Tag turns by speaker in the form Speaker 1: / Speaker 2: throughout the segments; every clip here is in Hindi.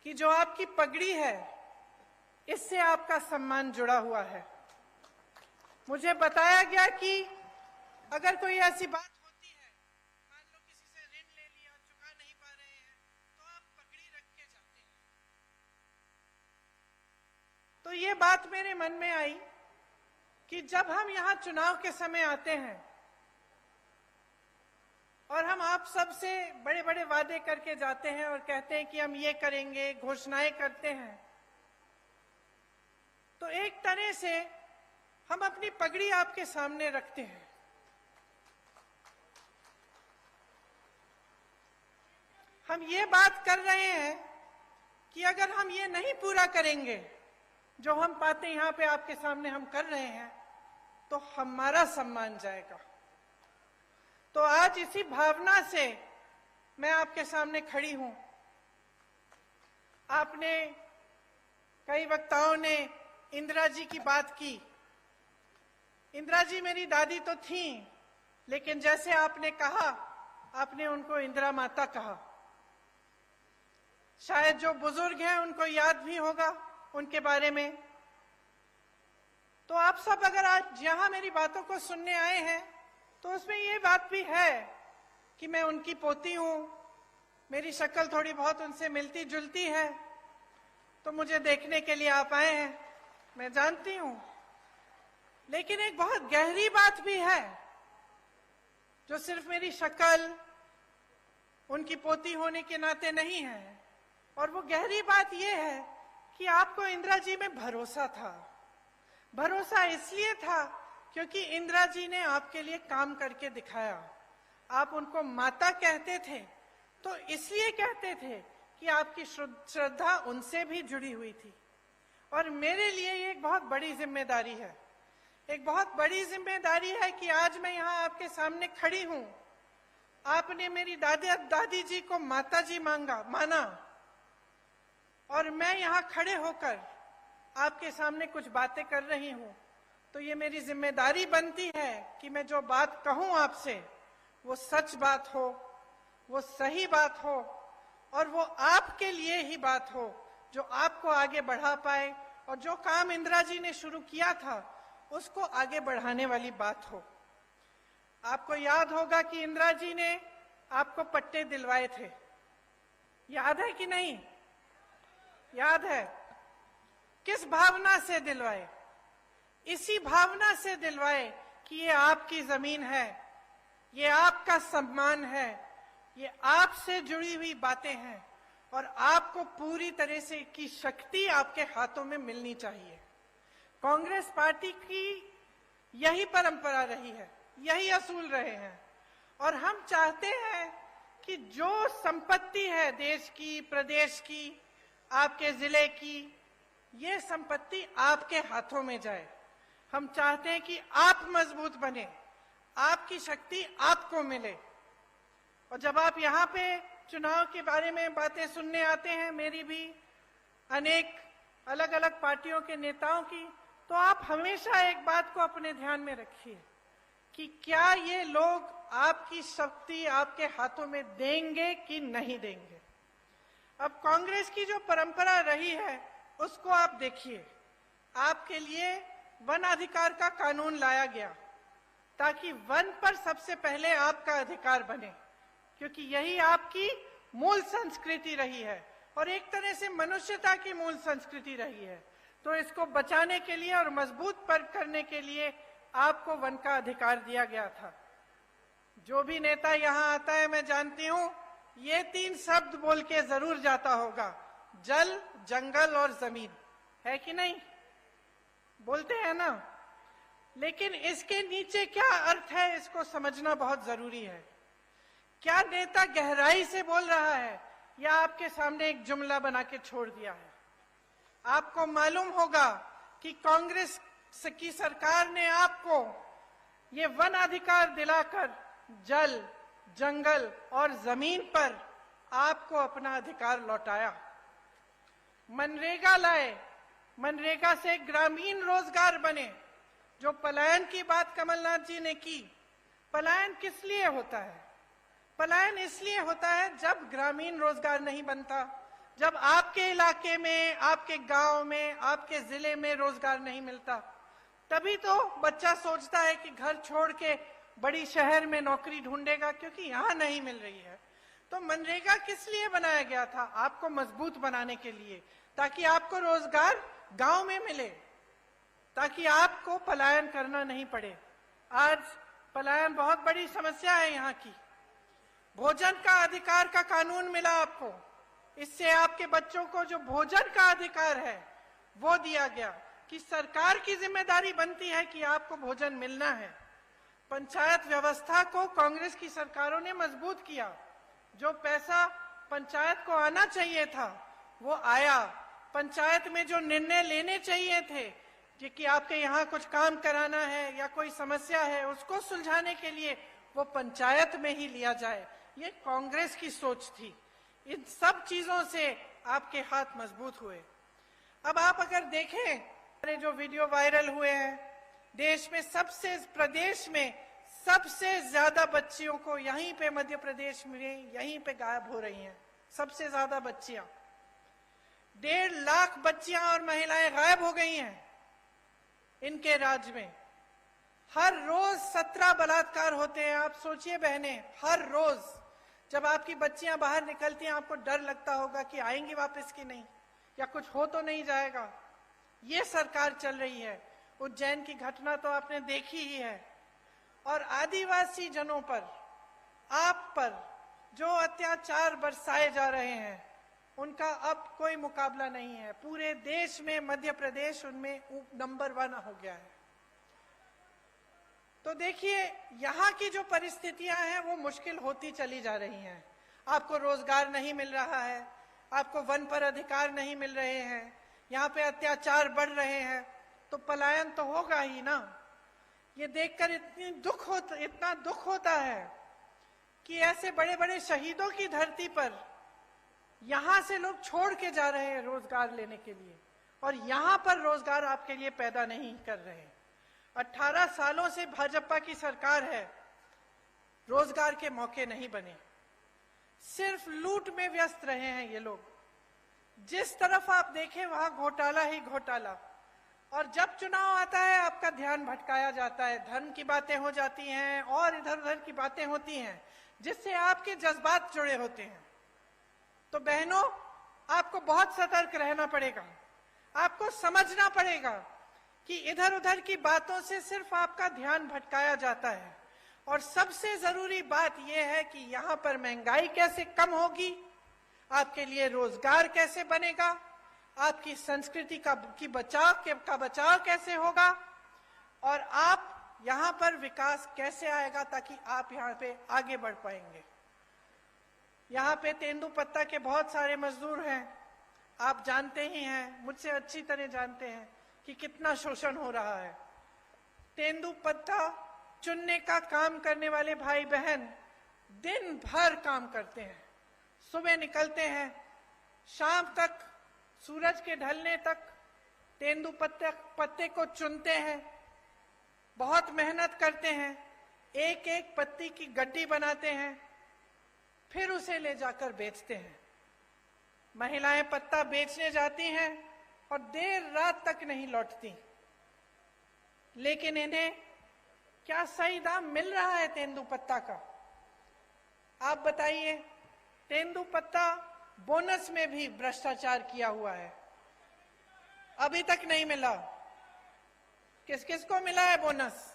Speaker 1: कि जो आपकी पगड़ी है इससे आपका सम्मान जुड़ा हुआ है। मुझे बताया गया कि अगर कोई ऐसी बात होती है, मान लो किसी से ऋण ले लिया, चुका नहीं पा रहे हैं, तो आप पगड़ी रख के जाते हैं। तो ये बात मेरे मन में आई कि जब हम यहाँ चुनाव के समय आते हैं और हम आप सब से बड़े बड़े वादे करके जाते हैं और कहते हैं कि हम ये करेंगे, घोषणाएं करते हैं, तो एक तरह से हम अपनी पगड़ी आपके सामने रखते हैं। हम ये बात कर रहे हैं कि अगर हम ये नहीं पूरा करेंगे जो हम बातें यहाँ पे आपके सामने हम कर रहे हैं, तो हमारा सम्मान जाएगा। तो आज इसी भावना से मैं आपके सामने खड़ी हूं। आपने, कई वक्ताओं ने इंदिरा जी की बात की। इंदिरा जी मेरी दादी तो थी, लेकिन जैसे आपने कहा, आपने उनको इंदिरा माता कहा। शायद जो बुजुर्ग हैं उनको याद भी होगा उनके बारे में। तो आप सब अगर आज यहां मेरी बातों को सुनने आए हैं, तो उसमें ये बात भी है कि मैं उनकी पोती हूं, मेरी शक्ल थोड़ी बहुत उनसे मिलती जुलती है, तो मुझे देखने के लिए आप आए हैं, मैं जानती हूं। लेकिन एक बहुत गहरी बात भी है जो सिर्फ मेरी शक्ल, उनकी पोती होने के नाते नहीं है, और वो गहरी बात ये है कि आपको इंदिरा जी में भरोसा था। भरोसा इसलिए था क्योंकि इंदिरा जी ने आपके लिए काम करके दिखाया। आप उनको माता कहते थे तो इसलिए कहते थे कि आपकी श्रद्धा उनसे भी जुड़ी हुई थी। और मेरे लिए ये एक बहुत बड़ी जिम्मेदारी है, एक बहुत बड़ी जिम्मेदारी है कि आज मैं यहाँ आपके सामने खड़ी हूँ। आपने मेरी दादी जी को माता जी माना, और मैं यहाँ खड़े होकर आपके सामने कुछ बातें कर रही हूँ, तो ये मेरी जिम्मेदारी बनती है कि मैं जो बात कहूँ आपसे वो सच बात हो, वो सही बात हो, और वो आपके लिए ही बात हो, जो आपको आगे बढ़ा पाए, और जो काम इंदिरा जी ने शुरू किया था उसको आगे बढ़ाने वाली बात हो। आपको याद होगा कि इंदिरा जी ने आपको पट्टे दिलवाए थे, याद है कि नहीं? याद है। किस भावना से दिलवाए? इसी भावना से दिलवाए कि ये आपकी जमीन है, ये आपका सम्मान है, ये आपसे जुड़ी हुई बातें हैं, और आपको पूरी तरह से की शक्ति आपके हाथों में मिलनी चाहिए। कांग्रेस पार्टी की यही परंपरा रही है, यही असूल रहे हैं, और हम चाहते हैं कि जो संपत्ति है देश की, प्रदेश की, आपके जिले की, ये संपत्ति आपके हाथों में जाए। हम चाहते हैं कि आप मजबूत बने, आपकी शक्ति आपको मिले। और जब आप यहाँ पे चुनाव के बारे में बातें सुनने आते हैं, मेरी भी, अनेक अलग अलग पार्टियों के नेताओं की, तो आप हमेशा एक बात को अपने ध्यान में रखिए कि क्या ये लोग आपकी शक्ति आपके हाथों में देंगे कि नहीं देंगे। अब कांग्रेस की जो परंपरा रही है उसको आप देखिए। आपके लिए वन अधिकार का कानून लाया गया ताकि वन पर सबसे पहले आपका अधिकार बने, क्योंकि यही आपकी मूल संस्कृति रही है और एक तरह से मनुष्यता की मूल संस्कृति रही है। तो इसको बचाने के लिए और मजबूत करने के लिए आपको वन का अधिकार दिया गया था। जो भी नेता यहाँ आता है, मैं जानती हूँ ये 3 शब्द बोल के जरूर जाता होगा, जल, जंगल और जमीन, है कि नहीं? बोलते हैं ना। लेकिन इसके नीचे क्या अर्थ है, इसको समझना बहुत जरूरी है। क्या नेता गहराई से बोल रहा है या आपके सामने एक जुमला बना के छोड़ दिया है? आपको मालूम होगा कि कांग्रेस की सरकार ने आपको ये वन अधिकार दिलाकर जल, जंगल और जमीन पर आपको अपना अधिकार लौटाया। मनरेगा लाए, मनरेगा से ग्रामीण रोजगार बने। जो पलायन की बात कमलनाथ जी ने की, पलायन किस लिए होता है? पलायन इसलिए होता है जब ग्रामीण रोजगार नहीं बनता, जब आपके इलाके में, आपके गांव में, आपके जिले में रोजगार नहीं मिलता, तभी तो बच्चा सोचता है कि घर छोड़ के बड़ी शहर में नौकरी ढूंढेगा, क्योंकि यहाँ नहीं मिल रही है। तो मनरेगा किस लिए बनाया गया था? आपको मजबूत बनाने के लिए, ताकि आपको रोजगार गांव में मिले, ताकि आपको पलायन करना नहीं पड़े। आज पलायन बहुत बड़ी समस्या है यहाँ की। भोजन का अधिकार का कानून मिला आपको, इससे आपके बच्चों को जो भोजन का अधिकार है वो दिया गया, कि सरकार की जिम्मेदारी बनती है कि आपको भोजन मिलना है। पंचायत व्यवस्था को कांग्रेस की सरकारों ने मजबूत किया। जो पैसा पंचायत को आना चाहिए था वो आया। पंचायत में जो निर्णय लेने चाहिए थे कि आपके यहाँ कुछ काम कराना है या कोई समस्या है, उसको सुलझाने के लिए वो पंचायत में ही लिया जाए, ये कांग्रेस की सोच थी। इन सब चीजों से आपके हाथ मजबूत हुए। अब आप अगर देखें जो वीडियो वायरल हुए हैं, देश में प्रदेश में सबसे ज्यादा बच्चियों को यहीं पे मध्य प्रदेश में यहीं पे गायब हो रही हैं। सबसे ज्यादा बच्चियां, 1.5 लाख बच्चियां और महिलाएं गायब हो गई हैं इनके राज्य में। हर रोज 17 बलात्कार होते हैं। आप सोचिए बहने, हर रोज जब आपकी बच्चियां बाहर निकलती हैं, आपको डर लगता होगा कि आएंगी वापस कि नहीं, या कुछ हो तो नहीं जाएगा। ये सरकार चल रही है। उज्जैन की घटना तो आपने देखी ही है। और आदिवासी जनों पर, आप पर जो अत्याचार बरसाए जा रहे हैं, उनका अब कोई मुकाबला नहीं है। पूरे देश में मध्य प्रदेश उनमें नंबर 1 हो गया है। तो देखिए, यहाँ की जो परिस्थितियां हैं वो मुश्किल होती चली जा रही हैं। आपको रोजगार नहीं मिल रहा है, आपको वन पर अधिकार नहीं मिल रहे हैं, यहाँ पे अत्याचार बढ़ रहे हैं, तो पलायन तो होगा ही ना। ये देखकर इतना दुख होता है कि ऐसे बड़े बड़े शहीदों की धरती पर यहां से लोग छोड़ के जा रहे हैं रोजगार लेने के लिए, और यहां पर रोजगार आपके लिए पैदा नहीं कर रहे। 18 सालों से भाजपा की सरकार है, रोजगार के मौके नहीं बने, सिर्फ लूट में व्यस्त रहे हैं ये लोग। जिस तरफ आप देखें वहां घोटाला ही घोटाला। और जब चुनाव आता है आपका ध्यान भटकाया जाता है, धर्म की बातें हो जाती हैं और इधर उधर की बातें होती हैं, जिससे आपके जज्बात जुड़े होते हैं। तो बहनों, आपको बहुत सतर्क रहना पड़ेगा। आपको समझना पड़ेगा कि इधर उधर की बातों से सिर्फ आपका ध्यान भटकाया जाता है। और सबसे जरूरी बात यह है कि यहाँ पर महंगाई कैसे कम होगी, आपके लिए रोजगार कैसे बनेगा, आपकी संस्कृति का बचाव कैसे होगा, और आप यहाँ पर विकास कैसे आएगा, ताकि आप यहाँ पे आगे बढ़ पाएंगे। यहाँ पे तेंदुपत्ता के बहुत सारे मजदूर हैं। आप जानते ही हैं, मुझसे अच्छी तरह जानते हैं कि कितना शोषण हो रहा है। तेंदुपत्ता चुनने का काम करने वाले भाई बहन दिन भर काम करते हैं। सुबह निकलते हैं, शाम तक, सूरज के ढलने तक तेंदुपत्ते को चुनते हैं, बहुत मेहनत करते हैं, एक एक पत्ती की गड्डी बनाते हैं, फिर उसे ले जाकर बेचते हैं। महिलाएं पत्ता बेचने जाती हैं और देर रात तक नहीं लौटती। लेकिन इन्हें क्या सही दाम मिल रहा है तेंदुपत्ता का? आप बताइए। तेंदुपत्ता बोनस में भी भ्रष्टाचार किया हुआ है, अभी तक नहीं मिला। किस किस को मिला है बोनस?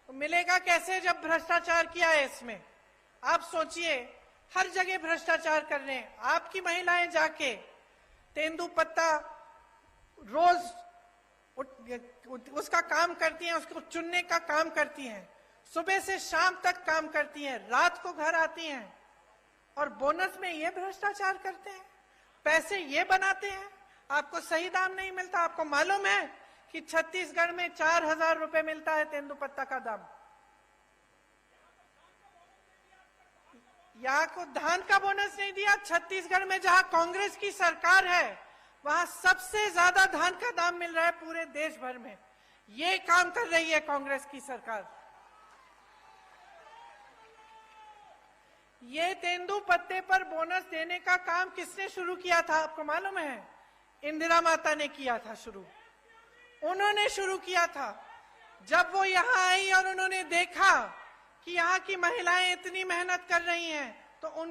Speaker 1: तो मिलेगा कैसे जब भ्रष्टाचार किया है इसमें? आप सोचिए, हर जगह भ्रष्टाचार कर रहे हैं। आपकी महिलाएं जाके तेंदुपत्ता रोज उसका काम करती हैं, उसको चुनने का काम करती हैं, सुबह से शाम तक काम करती हैं, रात को घर आती हैं, और बोनस में ये भ्रष्टाचार करते हैं, पैसे ये बनाते हैं। आपको सही दाम नहीं मिलता। आपको मालूम है कि छत्तीसगढ़ में 4000 रुपए मिलता है तेंदुपत्ता का दाम। यहाँ को धान का बोनस नहीं दिया। छत्तीसगढ़ में जहां कांग्रेस की सरकार है, वहां सबसे ज्यादा धान का दाम मिल रहा है पूरे देश भर में। ये काम कर रही है कांग्रेस की सरकार। ये तेंदु पत्ते पर बोनस देने का काम किसने शुरू किया था आपको मालूम है? इंदिरा माता ने किया था शुरू, उन्होंने शुरू किया था। जब वो यहाँ आई और उन्होंने देखा कि यहाँ की महिलाएं इतनी मेहनत कर रही हैं, तो उन